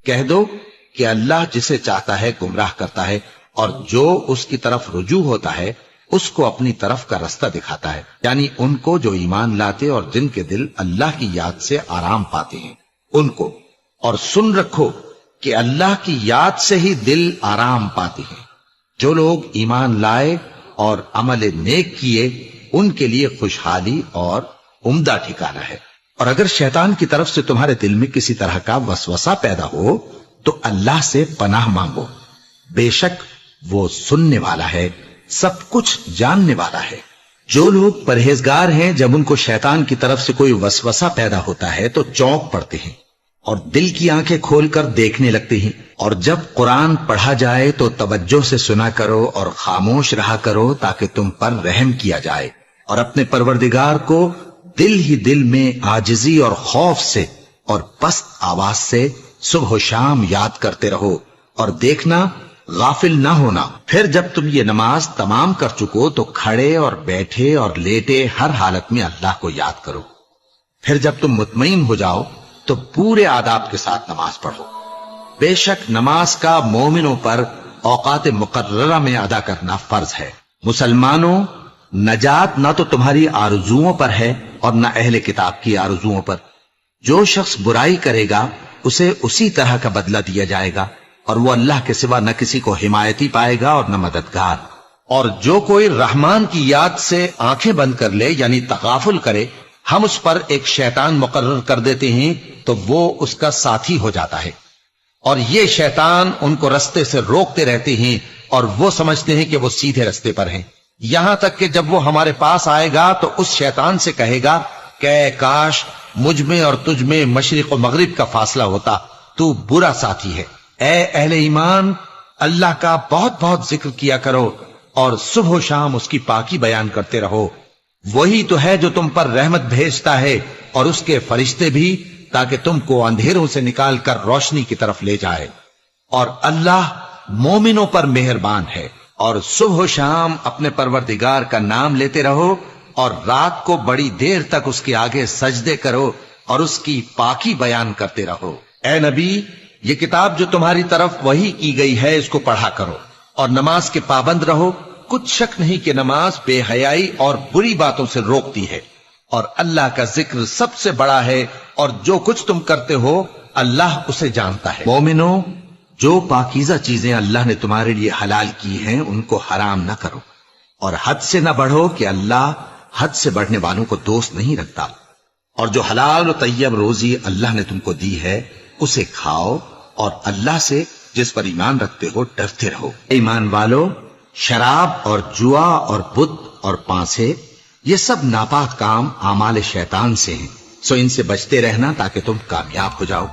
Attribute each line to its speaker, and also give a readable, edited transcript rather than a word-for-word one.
Speaker 1: کہہ دو کہ اللہ جسے چاہتا ہے گمراہ کرتا ہے، اور جو اس کی طرف رجوع ہوتا ہے اس کو اپنی طرف کا رستہ دکھاتا ہے، یعنی ان کو جو ایمان لاتے اور جن کے دل اللہ کی یاد سے آرام پاتے ہیں ان کو۔ اور سن رکھو کہ اللہ کی یاد سے ہی دل آرام پاتے ہیں۔ جو لوگ ایمان لائے اور عمل نیک کیے ان کے لیے خوشحالی اور عمدہ ٹھکانہ ہے۔ اور اگر شیطان کی طرف سے تمہارے دل میں کسی طرح کا وسوسہ پیدا ہو تو اللہ سے پناہ مانگو، بے شک وہ سننے والا ہے، سب کچھ جاننے والا ہے۔ جو لوگ پرہیزگار ہیں جب ان کو شیطان کی طرف سے کوئی وسوسہ پیدا ہوتا ہے تو چونک پڑتے ہیں اور دل کی آنکھیں کھول کر دیکھنے لگتے ہیں، اور جب قرآن پڑھا جائے تو توجہ سے سنا کرو اور خاموش رہا کرو تاکہ تم پر رحم کیا جائے، اور اپنے پروردگار کو دل ہی دل میں عاجزی اور خوف سے اور پست آواز سے صبح و شام یاد کرتے رہو، اور دیکھنا غافل نہ ہونا۔ پھر جب تم یہ نماز تمام کر چکو تو کھڑے اور بیٹھے اور لیٹے ہر حالت میں اللہ کو یاد کرو۔ پھر جب تم مطمئن ہو جاؤ تو پورے آداب کے ساتھ نماز پڑھو۔ بے شک نماز کا مومنوں پر اوقات مقررہ میں ادا کرنا فرض ہے۔ مسلمانوں، نجات نہ تو تمہاری آرزوؤں پر ہے اور نہ اہل کتاب کی آرزوؤں پر۔ جو شخص برائی کرے گا اسے اسی طرح کا بدلہ دیا جائے گا، اور وہ اللہ کے سوا نہ کسی کو حمایتی پائے گا اور نہ مددگار۔ اور جو کوئی رحمان کی یاد سے آنکھیں بند کر لے یعنی تغافل کرے، ہم اس پر ایک شیطان مقرر کر دیتے ہیں تو وہ اس کا ساتھی ہو جاتا ہے، اور یہ شیطان ان کو رستے سے روکتے رہتے ہیں اور وہ سمجھتے ہیں کہ وہ سیدھے رستے پر ہیں، یہاں تک کہ جب وہ ہمارے پاس آئے گا تو اس شیطان سے کہے گا کہ کاش مجھ میں اور تجھ میں مشرق و مغرب کا فاصلہ ہوتا، تو برا ساتھی ہے۔ اے اہل ایمان، اللہ کا بہت بہت ذکر کیا کرو اور صبح و شام اس کی پاکی بیان کرتے رہو۔ وہی تو ہے جو تم پر رحمت بھیجتا ہے اور اس کے فرشتے بھی، تاکہ تم کو اندھیروں سے نکال کر روشنی کی طرف لے جائے۔ اور اللہ مومنوں پر مہربان ہے۔ اور صبح و شام اپنے پروردگار کا نام لیتے رہو، اور رات کو بڑی دیر تک اس کے آگے سجدے کرو اور اس کی پاکی بیان کرتے رہو۔ اے نبی، یہ کتاب جو تمہاری طرف وحی کی گئی ہے اس کو پڑھا کرو اور نماز کے پابند رہو۔ کچھ شک نہیں کہ نماز بے حیائی اور بری باتوں سے روکتی ہے، اور اللہ کا ذکر سب سے بڑا ہے، اور جو کچھ تم کرتے ہو اللہ اسے جانتا ہے۔ مومنوں، جو پاکیزہ چیزیں اللہ نے تمہارے لیے حلال کی ہیں ان کو حرام نہ کرو، اور حد سے نہ بڑھو کہ اللہ حد سے بڑھنے والوں کو دوست نہیں رکھتا۔ اور جو حلال و طیب روزی اللہ نے تم کو دی ہے اسے کھاؤ، اور اللہ سے جس پر ایمان رکھتے ہو ڈرتے رہو۔ ایمان والو، شراب اور جوا اور بت اور پانسے یہ سب ناپاک کام اعمال شیطان سے ہیں، سو ان سے بچتے رہنا تاکہ تم کامیاب ہو جاؤ۔